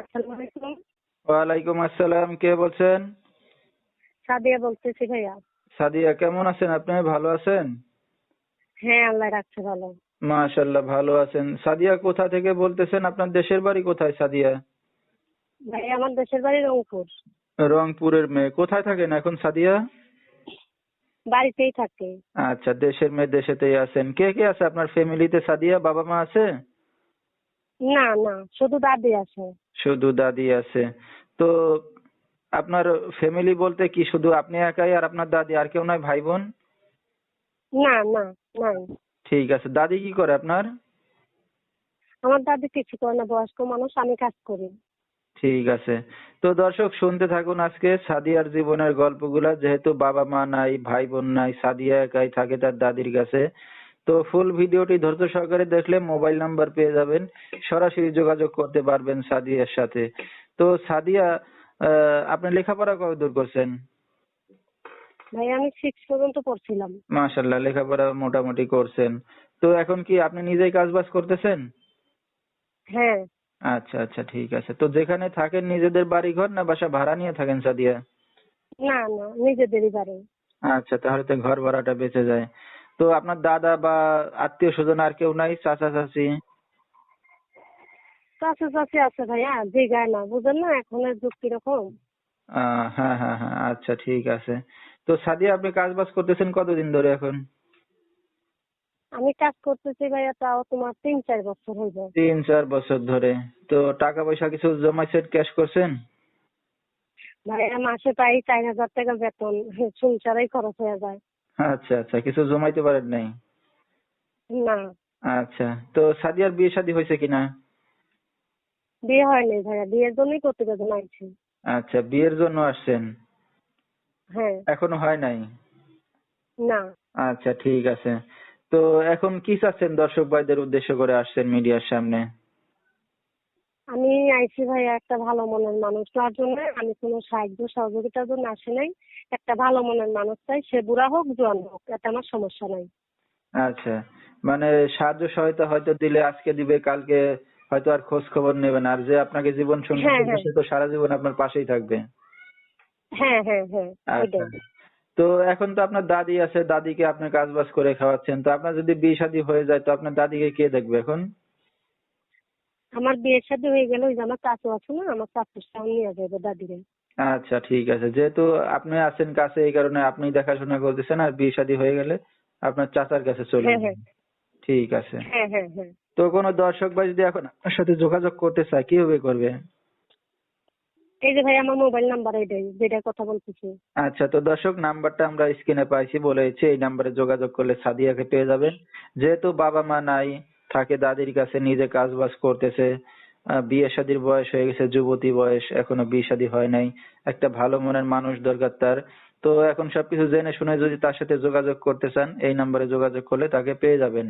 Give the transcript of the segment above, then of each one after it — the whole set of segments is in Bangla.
আসসালামু আলাইকুম। ওয়ালাইকুম আসসালাম। কে বলছেন? সাদিয়া বলতেছি ভাইয়া। সাদিয়া, কেমন আছেন আপনি? ভালো আছেন? হ্যাঁ, আল্লাহ রাখছে ভালো। মাশাআল্লাহ, ভালো আছেন। সাদিয়া, কোথা থেকে বলতেছেন? আপনার দেশের বাড়ি কোথায় সাদিয়া? ভাই আমার দেশের বাড়ি রংপুর। রংপুরের মেয়ে। কোথায় থাকেন এখন সাদিয়া? বাড়িতেই থাকে। আচ্ছা, দেশের মেয়ে, দেশেতেই আছেন। কে কে আছে আপনার ফ্যামিলিতে সাদিয়া? বাবা মা আছে? না না, শুধু দাদি আছে। শুধু দাদি আছে। তো আপনার ফ্যামিলি বলতে কি শুধু আপনি একাই আর আপনার দাদি, আর কেউ নাই, ভাই বোন? না না, নাই। ঠিক আছে। দাদি কি করে আপনার? আমার দাদি কিছু করে না, বয়স্ক মানুষ, আমি কাজ করি। ঠিক আছে। তো দর্শক, শুনতে থাকুন আজকে সাদিয়ার জীবনের গল্পগুলা। যেহেতু বাবা মা নাই, ভাই বোন নাই, সাদিয়া একাই থাকে তার দাদির কাছে। তো ফুল ভিডিওটি ধৈর্য সহকারে দেখলে মোবাইল নাম্বার পেয়ে যাবেন, সরাসরি যোগাযোগ করতে পারবেন সাদিয়ার সাথে। তো সাদিয়া, আপনি লেখাপড়া কতদূর করছেন? ভাই আমি 6 পর্যন্ত পড়ছিলাম। মাশাআল্লাহ, লেখাপড়া মোটামুটি করছেন। তো এখন কি আপনি নিজেই কাজবাজ করতেছেন? হ্যাঁ। আচ্ছা আচ্ছা, ঠিক আছে। তো যেখানে থাকেন নিজেদের বাড়ি ঘর না বাসা ভাড়া নিয়ে থাকেন সাদিয়া? না না, নিজেদেরই বাড়ি। আচ্ছা, তাহলে তো ঘর ভাড়াটা বেঁচে যায়। তো আপনার দাদা বা আত্মীয় স্বজন আর কেউ নাই, চাচা চাচি? চাচা চাচি আছে ভাইয়া, জিগায় না, বুঝেন না এখনের যুগ কিরকম। হ্যাঁ হ্যাঁ হ্যাঁ, আচ্ছা ঠিক আছে। তো সাদিয়া, আপনি কাজ বাজ করতেছেন কতদিন ধরে এখন? আমি কাজ করতেছি ভাইয়া, তাও তোমার 3-4 বছর হয়ে যায়। 3-4 বছর ধরে। তো টাকা পয়সা কিছু জমাইছেন, ক্যাশ করছেন? ভাইয়া মাসে প্রায় 4,000 টাকা বেতন, সংসারেই খরচ হয়ে যায়। আচ্ছা আচ্ছা, কিছু জমাইতে পারেন নাই? না, আচ্ছা। তো সাদিয়ার বিয়ে শাদী হয়েছে কিনা? বিয়ে হয়নি ভাইয়া, বিয়ের জন্যই প্রতিবেদন আইছি। আচ্ছা, বিয়ের জন্য আসছেন? হ্যাঁ। এখনো হয় নাই? না, আচ্ছা ঠিক আছে। তো এখন কি চাচ্ছেন, দর্শক ভাইদের উদ্দেশ্য করে আসছেন মিডিয়ার সামনে? আমি আইছি ভাইয়া একটা ভালো মনের মানুষ পাওয়ার জন্য। আমি কোনো সাহায্য সহযোগিতার জন্য আসি নাই। একটা ভালো মনের মানুষ চাই, সে বুড়া হোক জোয়ান হোক, এটা আমার সমস্যা নাই। আচ্ছা, মানে সাহায্য সহায়তা হয়তো দিলে আজকে দিবে, কালকে হয়তো আর খোঁজ খবর নেবে না, আর যে আপনাকে জীবন সঙ্গী হ্যাঁ করবে হ্যাঁ সে তো সারা জীবন আপনার পাশেই থাকবে। হ্যাঁ হ্যাঁ হ্যাঁ, আচ্ছা। ওইটাই। তো এখন তো আপনার দাদি আছে, দাদিকে আপনি কাজ বাজ করে খাওয়াচ্ছেন। তো আপনার যদি বিয়ে শাদী হয়ে যায় তো আপনার দাদিকে কে দেখবে এখন? আমার বিয়ের সাথে হয়ে গেল, ওই যে আমার চাচু আছে না, আমার চাচুর সঙ্গে নিয়ে যাবে দাদিরে। আচ্ছা ঠিক আছে। যেহেতু আপনি আছেন কাছে, এই কারণে আপনি দেখাশোনা করতেছেন, আর বিয়ে শাদী হয়ে গেলে আপনার চাচার কাছে চলে হ্যাঁ হ্যাঁ যাবেন। ঠিক আছে। হ্যাঁ হ্যাঁ হ্যাঁ। তো কোনো দর্শক ভাই যদি এখন আপনার সাথে যোগাযোগ করতে চায় কিভাবে করবে? এই যে ভাই আমার মোবাইল নাম্বার এটাই, যেটার কথা বলতেছি। আচ্ছা, তো দর্শক, নাম্বারটা আমরা স্ক্রিনে পাইছি, বলেছি এই নাম্বারে যোগাযোগ করলে সাদিয়াকে পেয়ে যাবেন। যেহেতু বাবা মা নাই, থাকে দাদির কাছে, নিজে কাজ বাজ করতেছে, বিয়ে শাদীর বয়স হয়ে গেছে, যুবতী বয়স, এখনো বিয়ে শাদী হয় নাই। একটা ভালো মনের মানুষ দরকার তার। তো এখন সবকিছু জেনে শুনে যদি তার সাথে যোগাযোগ করতে চান, এই নাম্বারে যোগাযোগ করলে তাকে পেয়ে যাবেন।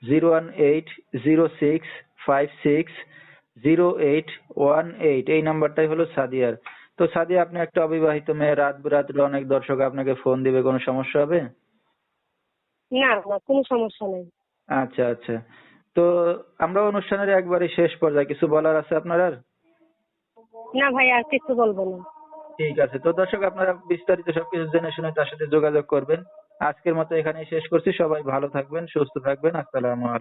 01806560818, এই নাম্বারটাই হলো সাদিয়ার। তো সাদিয়া, আপনি একটা অবিবাহিত মেয়ে, রাত বিরাত্রে অনেক দর্শক আপনাকে ফোন দিবে, কোনো সমস্যা হবে? না না, কোনো সমস্যা নেই। আচ্ছা আচ্ছা। তো আমরা অনুষ্ঠানের একবারে শেষ পর্যায়ে, কিছু বলার আছে আপনার আর? না ভাই, আর কিছু বলবো না। ঠিক আছে। তো দর্শক, আপনারা বিস্তারিত সবকিছু জেনে শুনে তার সাথে যোগাযোগ করবেন। আজকের মতো এখানেই শেষ করছি। সবাই ভালো থাকবেন, সুস্থ থাকবেন। আসসালামু আলাইকুম।